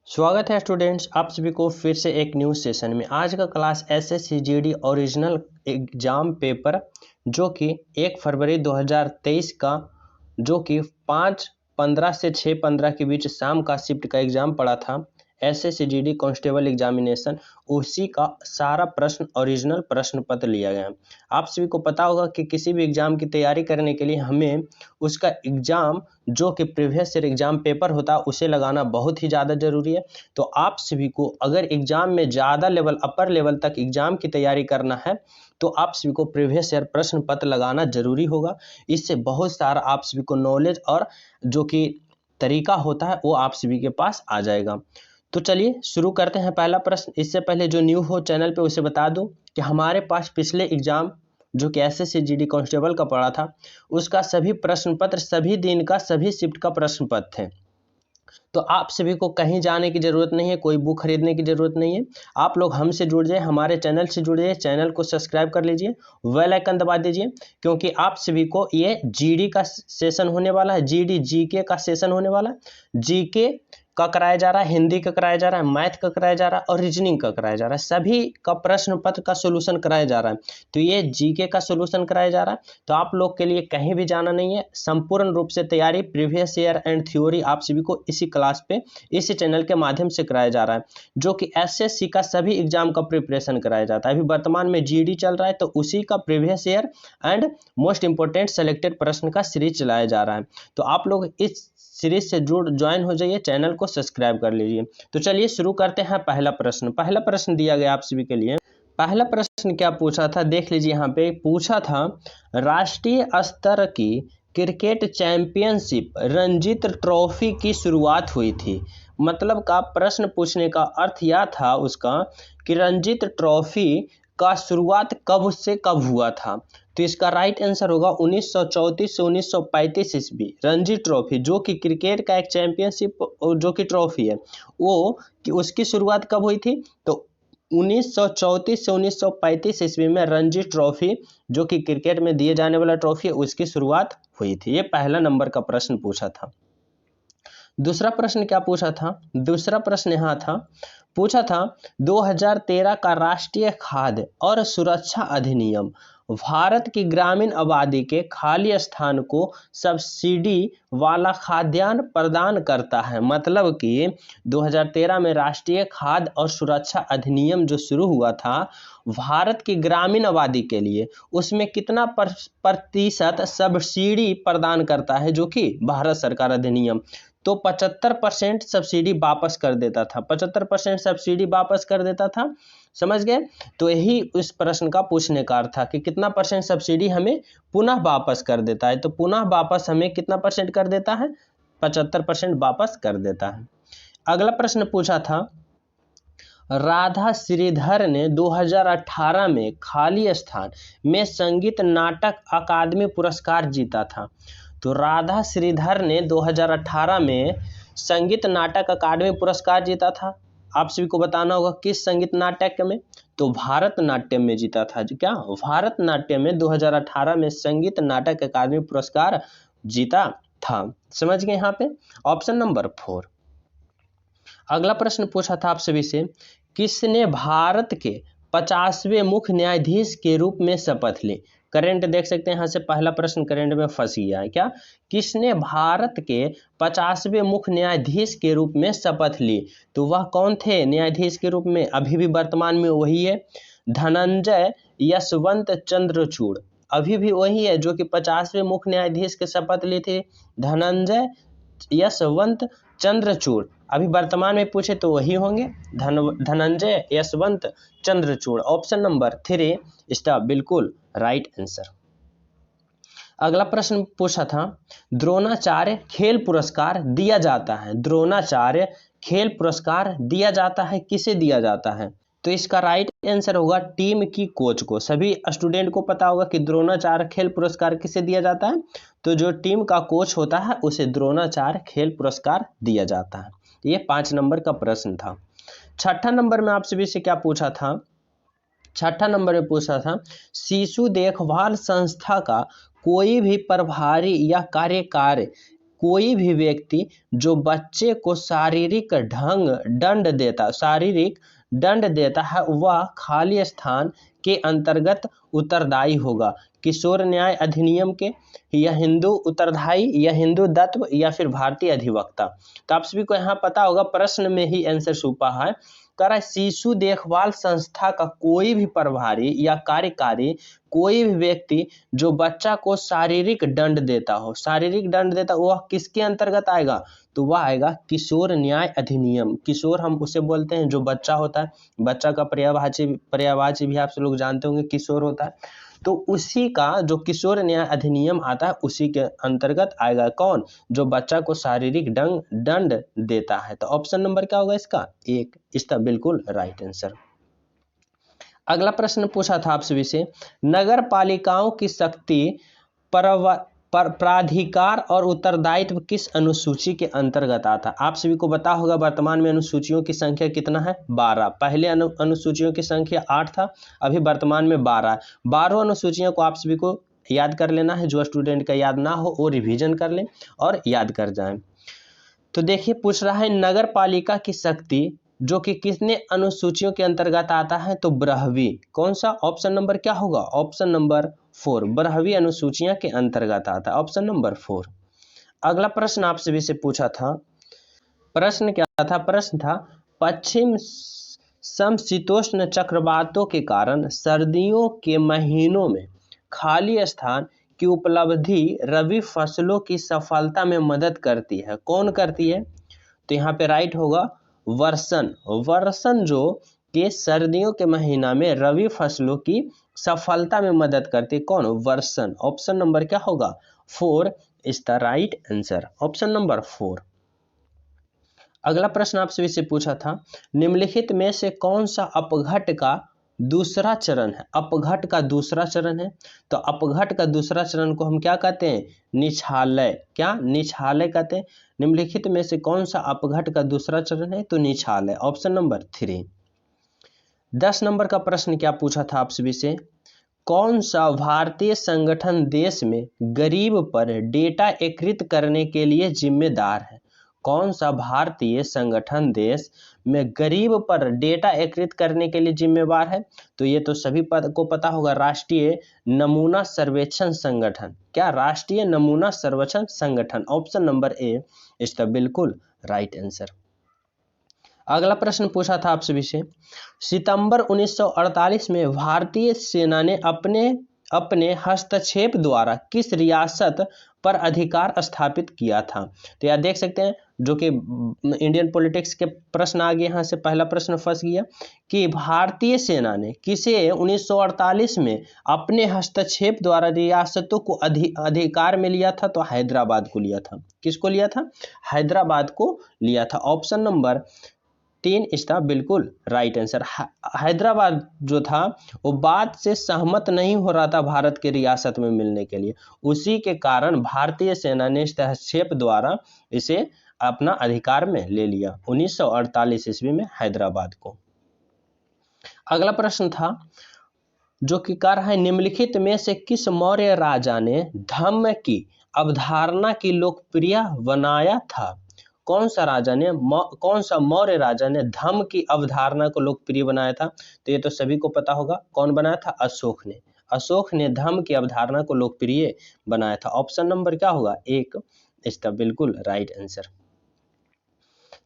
स्वागत है स्टूडेंट्स, आप सभी को फिर से एक न्यू सेशन में। आज का class SSC GD original exam paper जो कि 1 फरवरी 2023 का जो कि 5:15 से 6:15 के बीच शाम का शिफ्ट का एग्ज़ाम पड़ा था, एसएससी जीडी कांस्टेबल एग्जामिनेशन, उसी का सारा प्रश्न ओरिजिनल प्रश्न पत्र लिया गया। आप सभी को पता होगा कि किसी भी एग्ज़ाम की तैयारी करने के लिए हमें उसका एग्ज़ाम जो कि प्रीवियस ईयर एग्ज़ाम पेपर होता है उसे लगाना बहुत ही ज़्यादा ज़रूरी है। तो आप सभी को अगर एग्ज़ाम में ज़्यादा लेवल अपर लेवल तक एग्ज़ाम की तैयारी करना है तो आप सभी को प्रीवियस ईयर प्रश्न पत्र लगाना ज़रूरी होगा। इससे बहुत सारा आप सभी को नॉलेज और जो कि तरीका होता है वो आप सभी के पास आ जाएगा। तो चलिए शुरू करते हैं पहला प्रश्न। इससे पहले जो न्यू हो चैनल पे उसे बता दूं कि हमारे पास पिछले एग्ज़ाम जो कि एसएससी जीडी कांस्टेबल का पड़ा था उसका सभी प्रश्न पत्र सभी दिन का सभी शिफ्ट का प्रश्न पत्र थे। तो आप सभी को कहीं जाने की ज़रूरत नहीं है, कोई बुक खरीदने की ज़रूरत नहीं है। आप लोग हमसे जुड़ जाए, हमारे चैनल से जुड़ जाइए, चैनल को सब्सक्राइब कर लीजिए, बेल आइकन दबा दीजिए, क्योंकि आप सभी को ये जीडी का सेशन होने वाला है, जीडी जीके का सेशन होने वाला है। जीके का कराया जा रहा है, हिंदी का कराया जा रहा है, मैथ का कराया जा रहा है और रीजनिंग का कराया जा रहा है। सभी का प्रश्न पत्र का सोल्यूशन कराया जा रहा है। तो ये जीके का सोल्यूशन कराया जा रहा है। तो आप लोग के लिए कहीं भी जाना नहीं है, संपूर्ण रूप से तैयारी प्रीवियस ईयर एंड थ्योरी आप सभी को इसी क्लास पे इसी चैनल के माध्यम से कराया जा रहा है, जो कि एसएससी का सभी एग्जाम का प्रिपरेशन कराया जाता है। अभी वर्तमान में जीडी चल रहा है तो उसी का previous year and most important selected प्रश्न का सीरीज चलाया जा रहा है। तो आप लोग इस सीरीज से ज्वाइन हो जाइए, चैनल को सब्सक्राइब कर लीजिए। तो चलिए शुरू करते हैं पहला प्रश्न। पहला प्रश्न दिया गया आप सभी के लिए। पहला प्रश्न क्या पूछा था देख लीजिए। यहाँ पे पूछा था राष्ट्रीय स्तर की क्रिकेट चैंपियनशिप रणजी ट्रॉफी की शुरुआत हुई थी। मतलब का प्रश्न पूछने का अर्थ यह था उसका कि रणजी ट्रॉफी का शुरुआत कब से कब हुआ था। तो इसका राइट आंसर होगा 1934 से 1935 ईस्वी। रणजी ट्रॉफी जो कि क्रिकेट का एक चैंपियनशिप जो कि ट्रॉफी है वो कि उसकी शुरुआत कब हुई थी, तो 1934 से 1935 ईस्वी में रणजी ट्रॉफी जो कि क्रिकेट में दिए जाने वाला ट्रॉफी है उसकी शुरुआत हुई थी। ये पहला नंबर का प्रश्न पूछा था। दूसरा प्रश्न क्या पूछा था, दूसरा प्रश्न यहाँ था पूछा था 2013 का राष्ट्रीय खाद्य और सुरक्षा अधिनियम भारत की ग्रामीण आबादी के खाली स्थान को सब्सिडी वाला खाद्यान्न प्रदान करता है। मतलब कि 2013 में राष्ट्रीय खाद्य और सुरक्षा अधिनियम जो शुरू हुआ था भारत की ग्रामीण आबादी के लिए, उसमें कितना प्रतिशत सब्सिडी प्रदान करता है, जो कि भारत सरकार अधिनियम तो 75% सब्सिडी वापस कर देता था। 75% सब्सिडी वापस कर देता था, समझ गए। तो यही इस प्रश्न का पूछने का अर्थ था कि कितना परसेंट सब्सिडी हमें पुनः वापस कर देता है। तो पुनः वापस हमें कितना परसेंट कर देता है, 75% वापस कर देता है। अगला प्रश्न पूछा था राधा श्रीधर ने 2018 में खाली स्थान में संगीत नाटक अकादमी पुरस्कार जीता था। तो राधा श्रीधर ने 2018 में संगीत नाटक अकादमी पुरस्कार जीता था। आप सभी को बताना होगा किस संगीत नाटक में, तो भारतनाट्यम में जीता था। क्या भारतनाट्यम में 2018 में संगीत नाटक अकादमी पुरस्कार जीता था। समझ गए यहाँ पे। Option number 4। अगला प्रश्न पूछा था आप सभी से किसने भारत के 50वें मुख्य न्यायाधीश के रूप में शपथ ली। करेंट देख सकते हैं यहाँ से पहला प्रश्न करेंट में फंस गया है। क्या किसने भारत के 50वें मुख्य न्यायाधीश के रूप में शपथ ली, तो वह कौन थे न्यायाधीश के रूप में, अभी भी वर्तमान में वही है धनंजय यशवंत चंद्रचूड़। अभी भी वही है जो कि 50वें मुख्य न्यायाधीश के शपथ ली थी, धनंजय यशवंत चंद्रचूड़। अभी वर्तमान में पूछे तो वही होंगे धनंजय यशवंत चंद्रचूड़। ऑप्शन नंबर 3 इसका बिल्कुल राइट आंसर। अगला प्रश्न पूछा था द्रोणाचार्य खेल पुरस्कार दिया जाता है, द्रोणाचार्य खेल पुरस्कार दिया जाता है, किसे दिया जाता है, तो इसका राइट आंसर होगा टीम की कोच को। सभी स्टूडेंट को पता होगा कि द्रोणाचार्य खेल पुरस्कार किसे दिया जाता है, तो जो टीम का कोच होता है उसे द्रोणाचार्य खेल पुरस्कार दिया जाता है। ये 5 नंबर का प्रश्न था। छठा नंबर में आप सभी से क्या पूछा था, छठा नंबर में पूछा था शिशु देखभाल संस्था का कोई भी प्रभारी या कार्यकारी कोई भी व्यक्ति जो बच्चे को शारीरिक दंड देता है वह खाली स्थान के अंतर्गत उत्तरदायी होगा। किशोर न्याय अधिनियम के, या हिंदू उत्तरदायी, या हिंदू दत्त, या फिर भारतीय अधिवक्ता। तो आप सभी को यहाँ पता होगा, प्रश्न में ही आंसर छुपा है। कह रहा है शिशु देखभाल संस्था का कोई भी प्रभारी या कार्यकारी कोई भी व्यक्ति जो बच्चा को शारीरिक दंड देता हो, वह किसके अंतर्गत आएगा? तो वह आएगा किशोर न्याय अधिनियम। किशोर हम उसे बोलते हैं जो बच्चा होता है, बच्चा का पर्यायवाची भी आप सब लोग जानते होंगे किशोर होता है। तो उसी का जो किशोर न्याय अधिनियम आता है उसी के अंतर्गत आएगा कौन? जो बच्चा को शारीरिक दंड देता है। तो ऑप्शन नंबर क्या होगा इसका? 1, इसका बिल्कुल राइट आंसर। अगला प्रश्न पूछा था आप सभी से, नगर पालिकाओं की शक्ति प्राधिकार और उत्तरदायित्व किस अनुसूची के अंतर्गत आता है? आप सभी को पता होगा वर्तमान में अनुसूचियों की संख्या कितना है? 12। पहले अनुसूचियों की संख्या 8 था, अभी वर्तमान में 12 है। 12 अनुसूचियों को आप सभी को याद कर लेना है। जो स्टूडेंट का याद ना हो वो रिवीजन कर लें और याद कर जाएं। तो देखिए पूछ रहा है नगर पालिका की शक्ति जो कि कितने अनुसूचियों के अंतर्गत आता है? तो 12वीं। कौन सा? ऑप्शन नंबर क्या होगा? ऑप्शन नंबर 4, 12वीं अनुसूचियां के अंतर्गत आता है, ऑप्शन नंबर 4। अगला प्रश्न आप सभी से पूछा था, प्रश्न क्या था? प्रश्न था पश्चिम समशीतोष्ण चक्रवातों के कारण सर्दियों के महीनों में खाली स्थान की उपलब्धि रबी फसलों की सफलता में मदद करती है। कौन करती है? तो यहाँ पे राइट होगा वर्षण जो कि सर्दियों के महीना में रबी फसलों की सफलता में मदद करती है। कौन? वर्षण। ऑप्शन नंबर क्या होगा? 4 is the right answer, option number 4। अगला प्रश्न आप सभी से पूछा था, निम्नलिखित में से कौन सा अपघट का दूसरा चरण है? अपघट का दूसरा चरण है। तो अपघट का दूसरा चरण को हम क्या कहते हैं? निछालय। क्या? निछालय कहते हैं। निम्नलिखित में से कौन सा अपघट का दूसरा चरण है? तो निछालय, ऑप्शन नंबर 3। 10 नंबर का प्रश्न क्या पूछा था आप सभी से, कौन सा भारतीय संगठन देश में गरीब पर डेटा एकत्रित करने के लिए जिम्मेदार है? कौन सा भारतीय संगठन देश में गरीब पर डेटा एकत्रित करने के लिए जिम्मेवार है? तो ये तो सभी को पता होगा, राष्ट्रीय नमूना सर्वेक्षण संगठन। क्या? राष्ट्रीय नमूना सर्वेक्षण संगठन, option number A is the बिल्कुल राइट आंसर। अगला प्रश्न पूछा था आप सभी से, सितंबर 1948 में भारतीय सेना ने अपने हस्तक्षेप द्वारा किस रियासत पर अधिकार स्थापित किया था? तो यह देख सकते हैं जो कि इंडियन पॉलिटिक्स के प्रश्न आ गए, यहाँ से पहला प्रश्न फंस गया कि भारतीय सेना ने किसे 1948 में अपने हस्तक्षेप द्वारा रियासतों को अधिकार में लिया था? तो हैदराबाद को लिया था। किसको लिया था? हैदराबाद को लिया था, ऑप्शन नंबर 3 इसका बिल्कुल राइट आंसर। हैदराबाद जो था वो बात से सहमत नहीं हो रहा था भारत के रियासत में मिलने के लिए, उसी के कारण भारतीय सेना ने हस्तक्षेप द्वारा इसे अपना अधिकार में ले लिया 1948 ईस्वी में हैदराबाद को। अगला प्रश्न था जो कि कह रहा है, निम्नलिखित में से किस मौर्य राजा ने धम्म की अवधारणा की लोकप्रिय बनाया था? कौन सा मौर्य राजा ने धम्म की अवधारणा को लोकप्रिय बनाया था? तो ये तो सभी को पता होगा, कौन बनाया था? अशोक ने धम्म की अवधारणा को लोकप्रिय बनाया था, ऑप्शन नंबर क्या होगा? 1 इसका बिल्कुल राइट आंसर।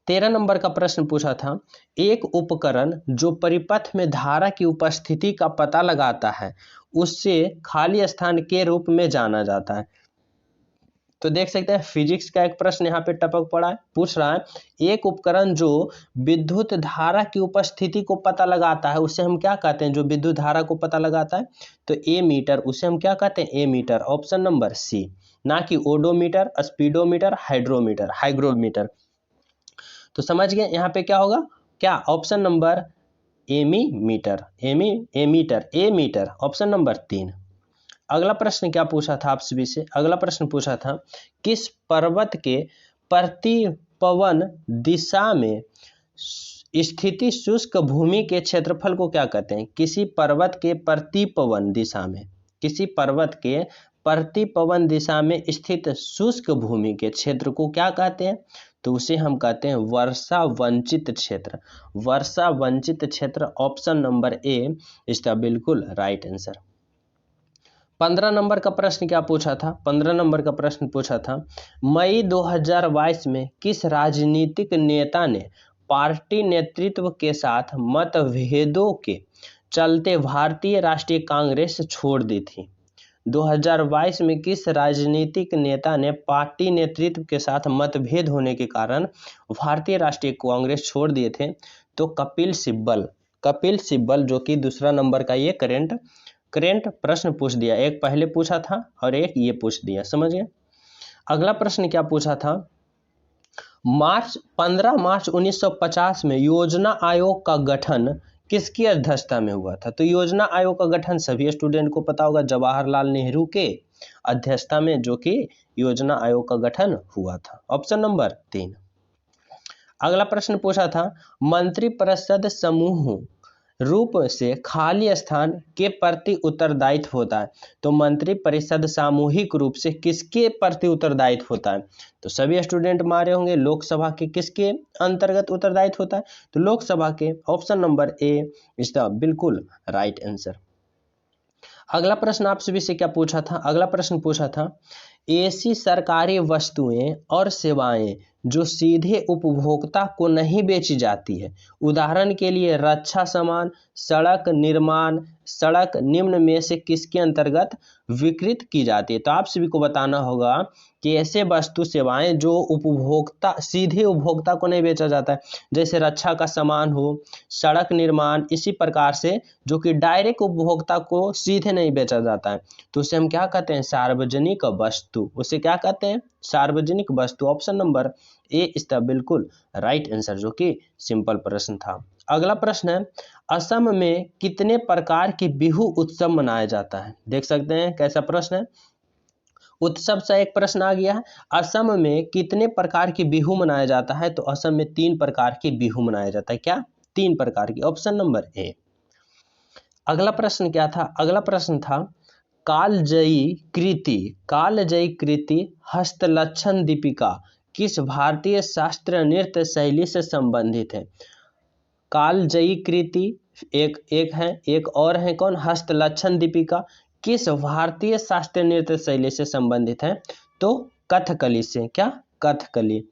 13 नंबर का प्रश्न पूछा था, एक उपकरण जो परिपथ में धारा की उपस्थिति का पता लगाता है उससे खाली स्थान के रूप में जाना जाता है। तो देख सकते हैं फिजिक्स का एक प्रश्न यहाँ पे टपक पड़ा है, पूछ रहा है एक उपकरण जो विद्युत धारा की उपस्थिति को पता लगाता है उसे हम क्या कहते हैं? जो विद्युत धारा को पता लगाता है तो एमीटर, उसे हम क्या कहते हैं? एमीटर, ऑप्शन नंबर सी, ना कि ओडोमीटर, स्पीडोमीटर, हाइग्रोमीटर। तो समझ गए यहाँ पे क्या होगा? क्या? ऑप्शन नंबर एमीमीटर, एमीटर, ऑप्शन नंबर 3। अगला प्रश्न क्या पूछा था आप सभी से? अगला प्रश्न पूछा था, किस पर्वत के प्रतिपवन दिशा में स्थिति शुष्क भूमि के क्षेत्रफल को क्या कहते हैं? किसी पर्वत के प्रतिपवन दिशा में प्रतिपवन दिशा में स्थित शुष्क भूमि के क्षेत्र को क्या कहते हैं? तो उसे हम कहते हैं वर्षा वंचित क्षेत्र। वर्षा वंचित क्षेत्र, ऑप्शन नंबर ए इसका बिल्कुल राइट आंसर। 15 नंबर का प्रश्न क्या पूछा था? 15 नंबर का प्रश्न पूछा था, मई 2022 में किस राजनीतिक नेता ने पार्टी नेतृत्व के साथ मतभेदों के चलते भारतीय राष्ट्रीय कांग्रेस छोड़ दी थी? 2022 में किस राजनीतिक नेता ने पार्टी नेतृत्व के साथ मतभेद होने के कारण भारतीय राष्ट्रीय कांग्रेस छोड़ दिए थे? तो कपिल सिब्बल। कपिल सिब्बल, जो कि दूसरा नंबर का ये करेंट प्रश्न पूछ दिया। एक पहले पूछा था और एक ये पूछ दिया, समझ गए। अगला प्रश्न क्या पूछा था? 15 मार्च 1950 में योजना आयोग का गठन किसकी अध्यक्षता में हुआ था? तो योजना आयोग का गठन सभी स्टूडेंट को पता होगा, जवाहरलाल नेहरू के अध्यक्षता में जो कि योजना आयोग का गठन हुआ था। Option number 3। अगला प्रश्न पूछा था, मंत्रिपरिषद समूह रूप से खाली स्थान के प्रति उत्तरदायित्व होता है। तो मंत्रिपरिषद सामूहिक रूप से किसके प्रति उत्तरदायित्व होता है? तो सभी स्टूडेंट मारे होंगे, लोकसभा के किसके अंतर्गत उत्तरदायित्व होता है? तो लोकसभा के। ऑप्शन नंबर ए इसका बिल्कुल राइट आंसर। अगला प्रश्न आप सभी से क्या पूछा था? अगला प्रश्न पूछा था, ऐसी सरकारी वस्तुएं और सेवाएं जो सीधे उपभोक्ता को नहीं बेची जाती है, उदाहरण के लिए रक्षा सामान, सड़क निर्माण, सड़क निम्न में से किसके अंतर्गत विकृत की जाती है? तो आप सभी को बताना होगा कि ऐसे वस्तु सेवाएं जो उपभोक्ता सीधे उपभोक्ता को नहीं बेचा जाता है, जैसे रक्षा का सामान हो, सड़क निर्माण, इसी प्रकार से जो कि डायरेक्ट उपभोक्ता को सीधे नहीं बेचा जाता है, तो उसे हम क्या कहते हैं? सार्वजनिक वस्तु। उसे क्या कहते हैं? सार्वजनिक वस्तु। ऑप्शन नंबर ए इसका बिल्कुल राइट आंसर, जो कि सिंपल प्रश्न था। अगला प्रश्न है, असम में कितने प्रकार के बिहू उत्सव मनाया जाता है? देख सकते हैं कैसा प्रश्न है। उत्सव से एक प्रश्न आ गया है, असम में कितने प्रकार की बिहू मनाया जाता है? तो असम में 3 प्रकार की बिहू मनाया जाता है। क्या? 3 प्रकार की। Option number A. अगला प्रश्न क्या था? अगला प्रश्न था, कालजयी कृति हस्तलक्षण दीपिका किस भारतीय शास्त्रीय नृत्य शैली से संबंधित है? कालजयी कृति एक है, एक और है कौन? हस्तलक्षण दीपिका किस भारतीय शास्त्रीय नृत्य शैली से संबंधित है? तो कथकली से। क्या? कथकली।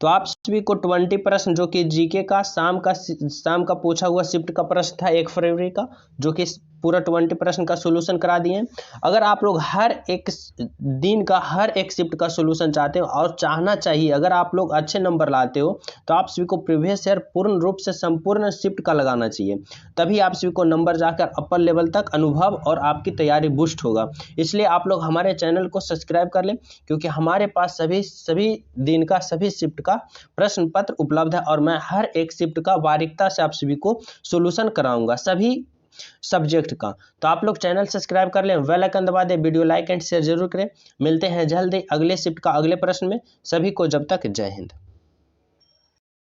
तो आप सभी को 20 प्रश्न जो कि जीके का शाम का पूछा हुआ शिफ्ट का प्रश्न था 1 फरवरी का, जो कि पूरा 20 प्रश्न का सोल्यूशन करा दिए। अगर आप लोग हर एक दिन का हर एक शिफ्ट का सोल्यूशन चाहते हो और चाहना चाहिए, अगर आप लोग अच्छे नंबर लाते हो तो आप सभी को प्रीवियस ईयर पूर्ण रूप से संपूर्ण शिफ्ट का लगाना चाहिए, तभी आप सभी को नंबर जाकर अपर लेवल तक अनुभव और आपकी तैयारी बूस्ट होगा। इसलिए आप लोग हमारे चैनल को सब्सक्राइब कर लें, क्योंकि हमारे पास सभी दिन का सभी शिफ्ट का प्रश्न पत्र उपलब्ध है और मैं हर एक शिफ्ट का बारीकता से आप सभी को सोल्यूशन कराऊंगा सभी सब्जेक्ट का। तो आप लोग चैनल सब्सक्राइब कर लें, बेल आइकन दबा दें, वीडियो लाइक एंड शेयर जरूर करें। मिलते हैं जल्दी अगले शिफ्ट का अगले प्रश्न में। सभी को जब तक जय हिंद।